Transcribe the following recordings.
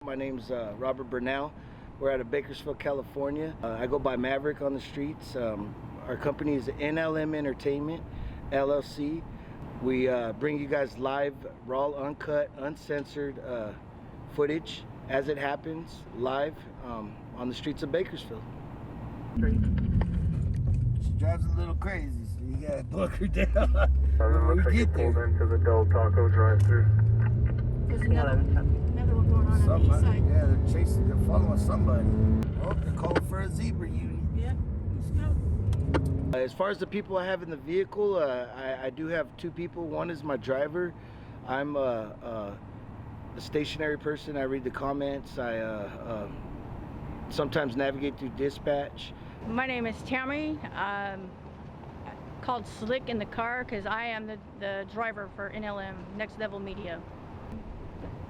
My name's Robert Burnell. We're out of Bakersfield, California. I go by Maverick on the streets. Our company is NLM Entertainment, LLC. We bring you guys live, raw, uncut, uncensored footage as it happens, live on the streets of Bakersfield. She drives a little crazy, so you gotta book her down when we get there. Pulled into the Del Taco drive-thru. There's another one going on the east side. Yeah, they're following somebody. Oh, they're calling for a zebra union. Yeah, let's go. As far as the people I have in the vehicle, I do have two people. One is my driver. I'm a stationary person. I read the comments. I sometimes navigate through dispatch. My name is Tammy. Called Slick in the car because I am the driver for NLM, Next Level Media.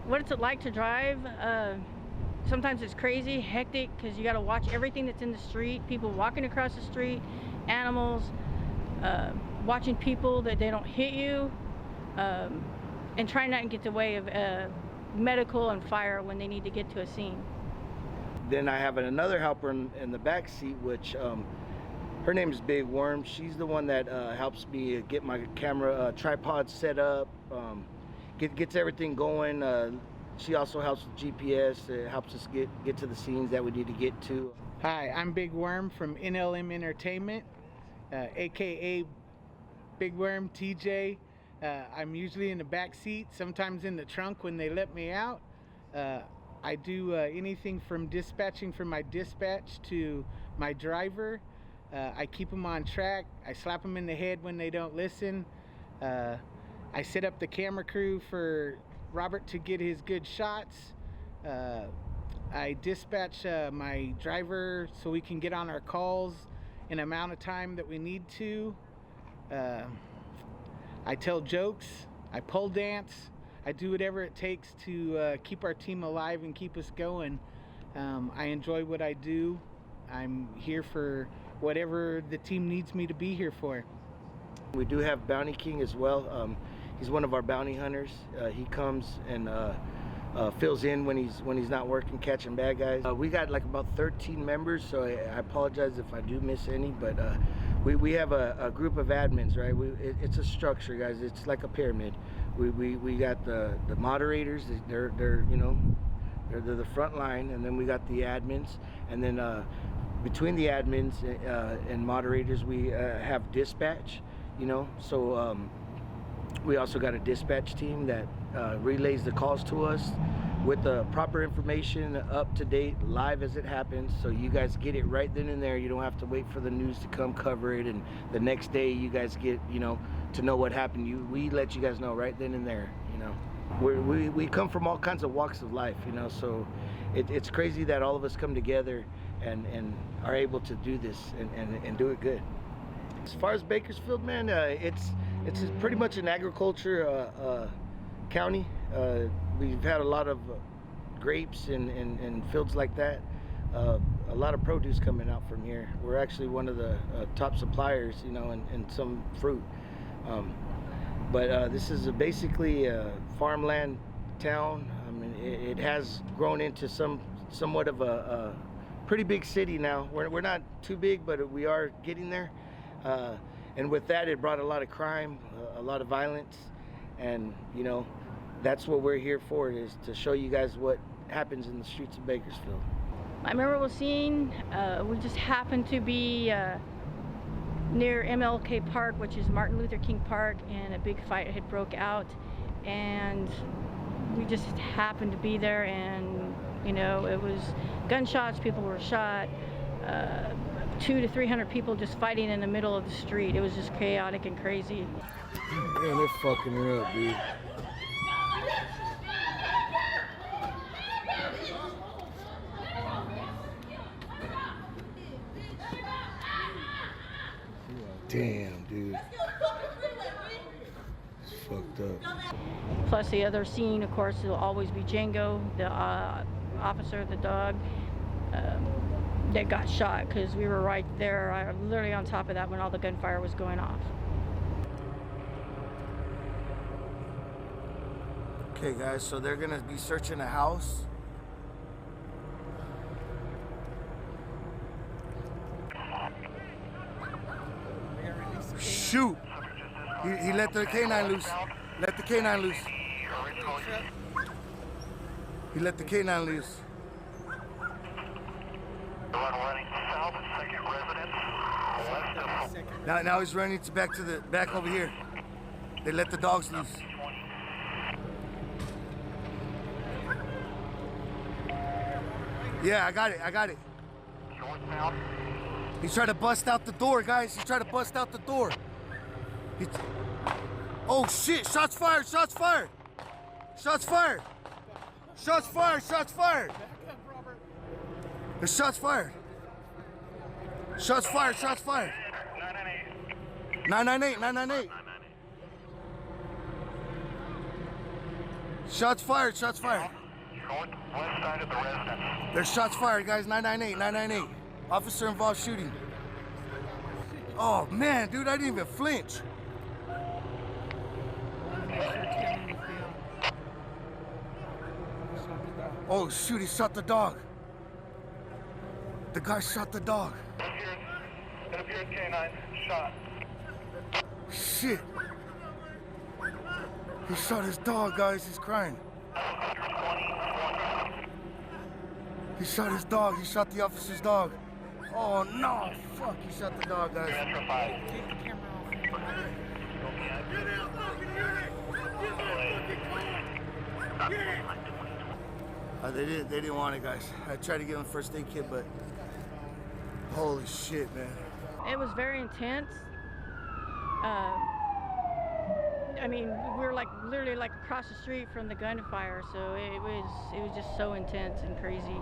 What's it like to drive? Sometimes it's crazy, hectic, because you got to watch everything that's in the street, people walking across the street, animals, watching people that they don't hit you, and trying not to get in the way of medical and fire when they need to get to a scene. Then I have another helper in the back seat, which her name is Big Worm. She's the one that helps me get my camera tripod set up, gets everything going. She also helps with GPS. It helps us get to the scenes that we need to get to. Hi, I'm Big Worm from NLM Entertainment, aka Big Worm TJ. I'm usually in the back seat, sometimes in the trunk when they let me out. I do anything from dispatching for my dispatch to my driver. I keep them on track. I slap them in the head when they don't listen. I set up the camera crew for Robert to get his good shots. I dispatch my driver so we can get on our calls in the amount of time that we need to. I tell jokes, I pole dance, I do whatever it takes to keep our team alive and keep us going. I enjoy what I do. I'm here for whatever the team needs me to be here for. We do have Bounty King as well. He's one of our bounty hunters. He comes and fills in when he's not working, catching bad guys. We got like about 13 members, so I apologize if I do miss any, but we have a group of admins, right? It's a structure, guys. It's like a pyramid. We got the moderators. They're the front line, and then we got the admins, and then between the admins and moderators, we have dispatch. So we also got a dispatch team that relays the calls to us with the proper information, up to date, live as it happens, so you guys get it right then and there. You don't have to wait for the news to come cover it, and the next day you guys get to know what happened. We let you guys know right then and there. We come from all kinds of walks of life, so it's crazy that all of us come together and are able to do this and do it good. As far as Bakersfield, man, it's pretty much an agriculture county. We've had a lot of grapes and fields like that. A lot of produce coming out from here. We're actually one of the top suppliers, in some fruit. But this is basically a farmland town. I mean, it has grown into somewhat of a pretty big city now. We're not too big, but we are getting there. And with that, it brought a lot of crime, a lot of violence, and that's what we're here for, is to show you guys what happens in the streets of Bakersfield. My memorable scene, we just happened to be near MLK Park, which is Martin Luther King Park, and a big fight had broke out, and we just happened to be there, and it was gunshots, people were shot, 200 to 300 people just fighting in the middle of the street. It was just chaotic and crazy. Man, they're fucking her up, dude. Damn, dude. It's fucked up. Plus the other scene, of course, will always be Django, the officer, the dog, that got shot, because we were right there, literally on top of that when all the gunfire was going off. Okay, guys, so they're gonna be searching a house. shoot. He let the canine loose. Let the canine loose. He let the canine loose. The one running south, second residence, west of Now he's running back over here. They let the dogs loose. Yeah, I got it. northbound. He's trying to bust out the door, guys. He's trying to bust out the door. Oh shit, shots fired. Shots fired. There's shots fired. 998. Shots fired. Northwest side of the residence. There's shots fired, guys. 998. Officer involved shooting. Oh man, dude, I didn't even flinch. Oh shoot, he shot the dog. The guy shot the dog. It appears K9 shot. Shit. He shot his dog, guys. He's crying. He shot his dog. He shot the officer's dog. Oh no, fuck. He shot the dog, guys. They didn't want it, guys. I tried to give him a first aid kit, but holy shit, man. It was very intense. I mean, we were like literally like across the street from the gunfire, so it was just so intense and crazy.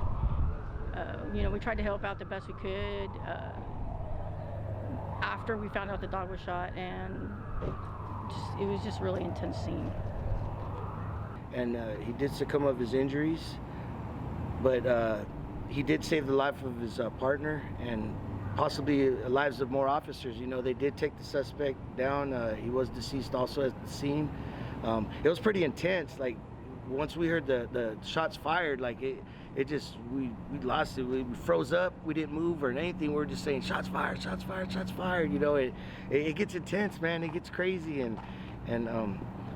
You know, we tried to help out the best we could after we found out the dog was shot, and it was just really intense scene. And he did succumb of his injuries, but he did save the life of his partner and possibly lives of more officers. You know, they did take the suspect down. He was deceased also at the scene. It was pretty intense. Like once we heard the shots fired, like it just we lost it. We froze up. We didn't move or anything. We were just saying shots fired. You know, it gets intense, man. It gets crazy, and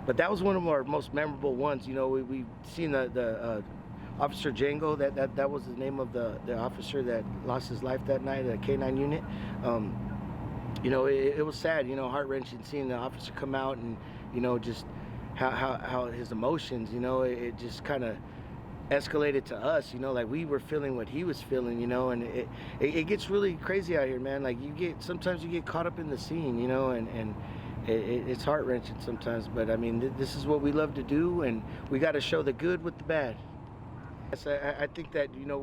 but that was one of our most memorable ones. You know, we seen the Officer Django, that was the name of the officer that lost his life that night at a K9 unit. You know, it was sad, you know, heart-wrenching seeing the officer come out and, you know, just how his emotions, you know, it just kind of escalated to us, you know, like we were feeling what he was feeling, you know, and it gets really crazy out here, man. Like sometimes you get caught up in the scene, you know, and it's heart-wrenching sometimes, but I mean, this is what we love to do, and we got to show the good with the bad. I think that, you know,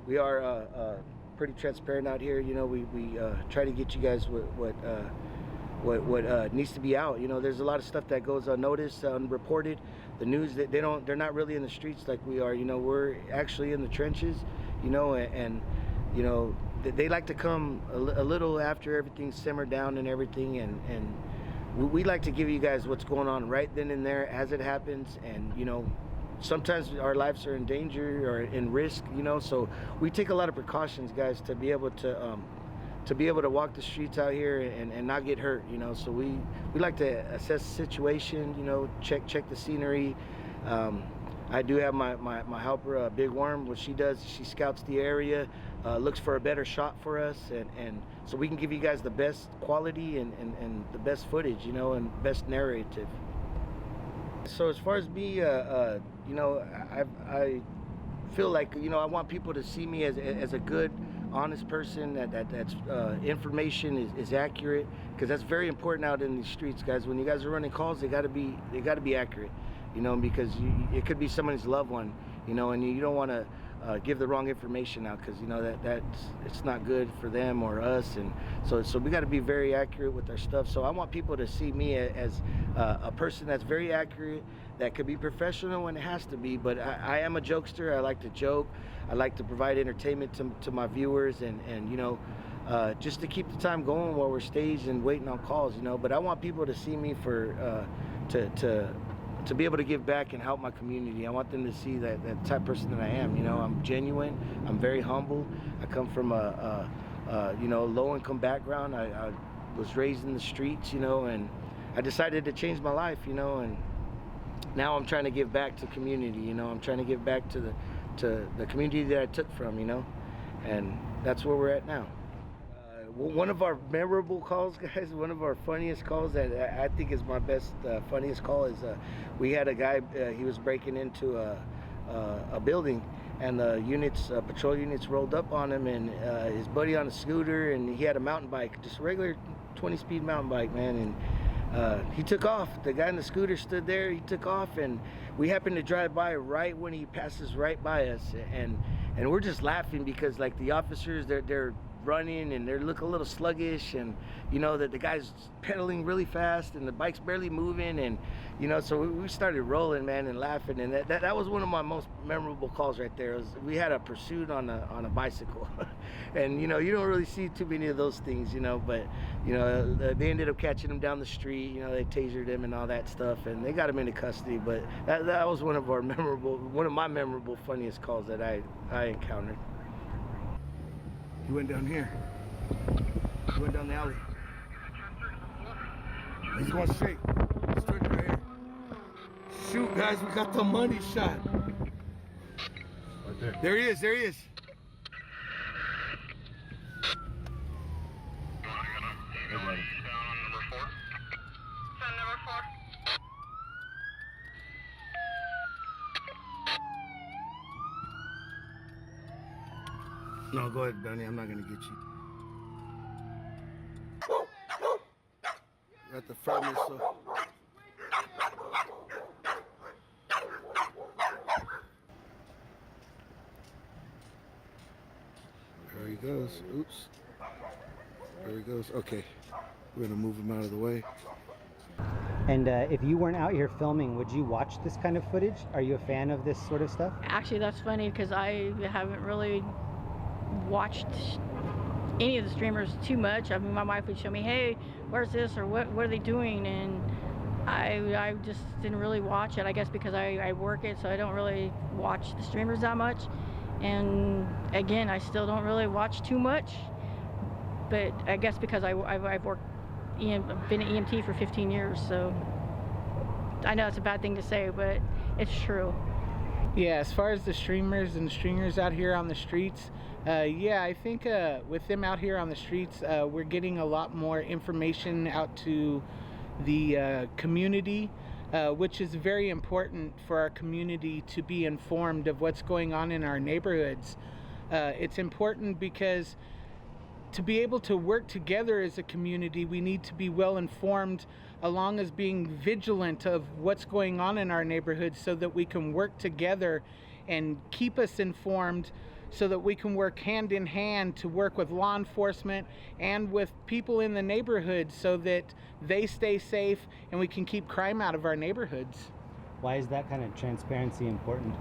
we are pretty transparent out here. You know, we try to get you guys what needs to be out. You know, there's a lot of stuff that goes unnoticed, unreported. The news, they're not really in the streets like we are. You know, we're actually in the trenches. You know, and you know, they like to come a little after everything's simmered down and everything, and we like to give you guys what's going on right then and there as it happens. And you know, sometimes our lives are in danger or in risk, you know, so we take a lot of precautions, guys, to be able to walk the streets out here and not get hurt, you know. So we like to assess the situation, you know, check the scenery. I do have my helper, Big Worm. What she does, she scouts the area, looks for a better shot for us, and so we can give you guys the best quality and the best footage, you know, and best narrative. So as far as me, you know, I feel like, you know, I want people to see me as a good, honest person, that's information is accurate, because that's very important out in these streets, guys. When you guys are running calls, they got to be accurate, you know, because it could be somebody's loved one, you know, and you don't want to give the wrong information out, because you know it's not good for them or us, and so we got to be very accurate with our stuff. So I want people to see me as a person that's very accurate, that could be professional when it has to be, but I am a jokester. I like to joke. I like to provide entertainment to my viewers, and you know, just to keep the time going while we're staged and waiting on calls, you know. But I want people to see me for to be able to give back and help my community. I want them to see that type of person that I am. You know, I'm genuine. I'm very humble. I come from a you know, low-income background. I was raised in the streets, you know, and I decided to change my life, you know, and now I'm trying to give back to community, you know. I'm trying to give back to the community that I took from, you know, and that's where we're at now. One of our memorable calls, guys, one of our funniest calls that I think is my best, funniest call is we had a guy, he was breaking into a building, and the units, patrol units rolled up on him, and his buddy on a scooter, and he had a mountain bike, just a regular 20-speed mountain bike, man, and he took off. The guy in the scooter stood there, he took off, and we happened to drive by right when he passes right by us, and we're just laughing because, like, the officers, they're running and they look a little sluggish, and you know that the guy's pedaling really fast and the bike's barely moving, and you know, so we started rolling, man, and laughing, and that was one of my most memorable calls right there. We had a pursuit on a bicycle and you know, you don't really see too many of those things, you know, but you know, they ended up catching him down the street, you know, they tasered him and all that stuff, and they got him into custody. But that was one of my memorable funniest calls that I encountered. He went down here. He went down the alley. He's going straight. Straight right here. Shoot, guys, we got the money shot. Right there. There he is, there he is. No, go ahead, Donnie. I'm not gonna get you. Got the front missile. There he goes. Oops. There he goes. Okay. We're gonna move him out of the way. And if you weren't out here filming, would you watch this kind of footage? Are you a fan of this sort of stuff? Actually, that's funny because I haven't really watched any of the streamers too much. I mean, my wife would show me, hey, where's this, or what are they doing, and I just didn't really watch it, I guess because I work it, so I don't really watch the streamers that much. And again, I still don't really watch too much, but I guess because I've worked, been an EMT for 15 years, so I know it's a bad thing to say, but it's true. Yeah, as far as the streamers and stringers out here on the streets, yeah, I think with them out here on the streets, we're getting a lot more information out to the community, which is very important for our community to be informed of what's going on in our neighborhoods. It's important because to be able to work together as a community, we need to be well informed, along as being vigilant of what's going on in our neighborhoods, so that we can work together and keep us informed, so that we can work hand in hand to work with law enforcement and with people in the neighborhood so that they stay safe and we can keep crime out of our neighborhoods. Why is that kind of transparency important?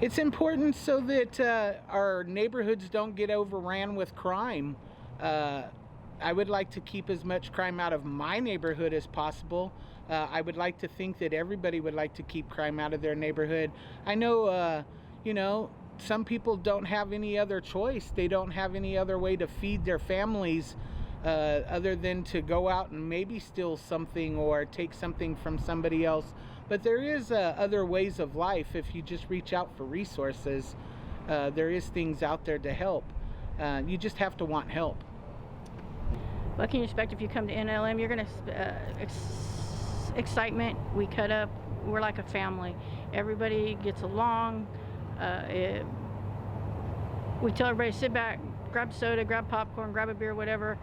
It's important so that our neighborhoods don't get overran with crime. I would like to keep as much crime out of my neighborhood as possible. I would like to think that everybody would like to keep crime out of their neighborhood. I know, you know, some people don't have any other choice. They don't have any other way to feed their families other than to go out and maybe steal something or take something from somebody else. But there is other ways of life. If you just reach out for resources, there is things out there to help. You just have to want help. What can you expect if you come to NLM? You're gonna excitement. We cut up. We're like a family. Everybody gets along. We tell everybody to sit back, grab a soda, grab popcorn, grab a beer, whatever.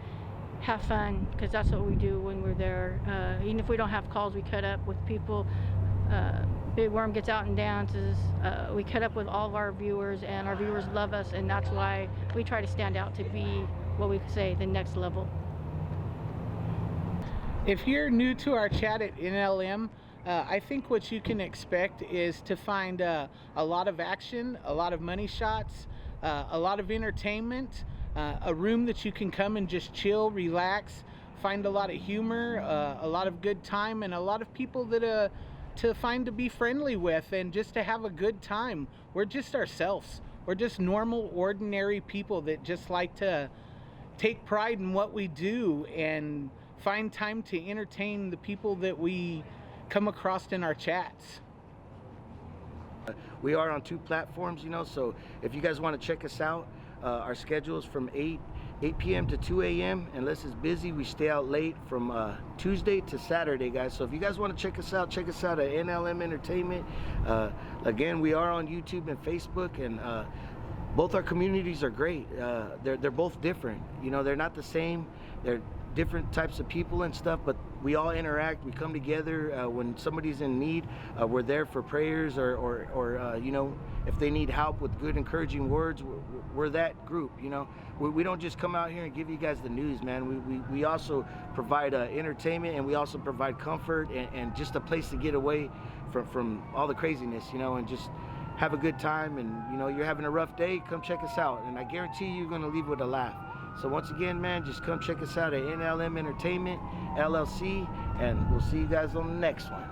Have fun, because that's what we do when we're there. Even if we don't have calls, we cut up with people. Big Worm gets out and dances. We cut up with all of our viewers, and our viewers love us, and that's why we try to stand out to be what we say the next level. If you're new to our chat at NLM, I think what you can expect is to find a lot of action, a lot of money shots, a lot of entertainment, a room that you can come and just chill, relax, find a lot of humor, a lot of good time, and a lot of people that to find to be friendly with and just to have a good time. We're just ourselves. We're just normal, ordinary people that just like to take pride in what we do and find time to entertain the people that we come across in our chats. We are on 2 platforms, you know, so if you guys want to check us out, our schedule is from 8 p.m. to 2 a.m. unless it's busy. We stay out late from Tuesday to Saturday, guys. So if you guys want to check us out at NLM Entertainment. Again, we are on YouTube and Facebook, and both our communities are great. They're both different. You know, they're not the same. They're different types of people and stuff, but we all interact. We come together when somebody's in need. We're there for prayers, or you know, if they need help with good encouraging words, we're that group. You know, we don't just come out here and give you guys the news, man. We also provide entertainment, and we also provide comfort and just a place to get away from all the craziness, you know, and just have a good time. And you know, you're having a rough day, come check us out, and I guarantee you're gonna leave with a laugh. So once again, man, just come check us out at NLM Entertainment LLC, and we'll see you guys on the next one.